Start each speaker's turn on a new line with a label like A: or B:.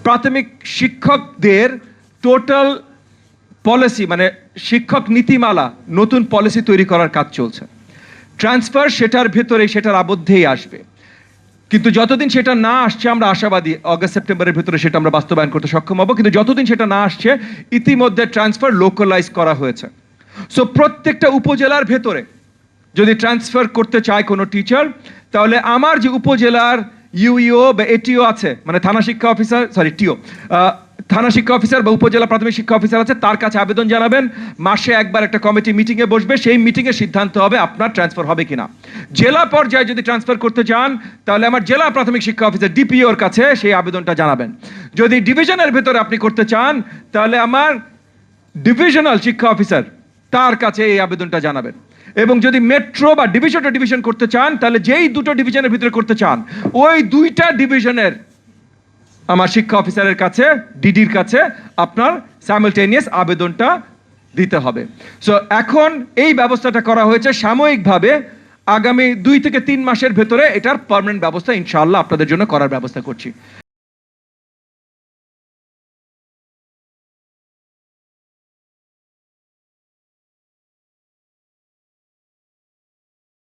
A: প্রাথমিক শিক্ষকদের total policy মানে শিক্ষক নীতিমালা নতুন পলিসি তৈরি করার কাজ চলছে। ট্রান্সফার সেটার ভেতরে সেটার আবদ্ধেই আসবে, কিন্তু যতদিন সেটা না আসছে আমরা আশাবাদী অগস্ট সেপ্টেম্বরের ভেতরে সেটা আমরা বাস্তবায়ন করতে সক্ষম হব। কিন্তু যতদিন সেটা না আসছে ইতিমধ্যে ট্রান্সফার লোকালাইজ করা হয়েছে। সো প্রত্যেকটা উপজেলার ভেতরে যদি ট্রান্সফার করতে চায় কোনো টিচার, তাহলে আমার যে উপজেলার ইউইও বা এটিও আছে, মানে থানা শিক্ষা অফিসার, সরি টিও, থানা শিক্ষা অফিসার বা উপজেলা প্রাথমিক শিক্ষা অফিসার আছে, তার কাছে আবেদন জানাবেন। মাসে একবার একটা কমিটি মিটিংয়ে বসবে, সেই মিটিংয়ে সিদ্ধান্ত হবে আপনার ট্রান্সফার হবে কিনা। জেলা পর্যায়ে যদি ট্রান্সফার করতে চান তাহলে আমার জেলা প্রাথমিক শিক্ষা অফিসার ডিপিওর কাছে সেই আবেদনটা জানাবেন। যদি ডিভিশনের ভেতরে আপনি করতে চান তাহলে আমার ডিভিশনাল শিক্ষা অফিসার তার কাছে এই আবেদনটা জানাবেন। এবং যদি মেট্রো বা ডিভিশন টু ডিভিশন করতে চান তাহলে যেই দুটো ডিভিশনের ভিতরে করতে চান ওই দুইটা ডিভিশনের আমার শিক্ষা অফিসারের কাছে, ডিডির কাছে আপনার সাইমালটেনিয়াস আবেদনটা দিতে হবে। সো এখন এই ব্যবস্থাটা করা হয়েছে সাময়িকভাবে, আগামী 2 থেকে 3 মাসের ভেতরে এটার পার্মানেন্ট ব্যবস্থা ইনশাআল্লাহ আপনাদের জন্য করার ব্যবস্থা করছি।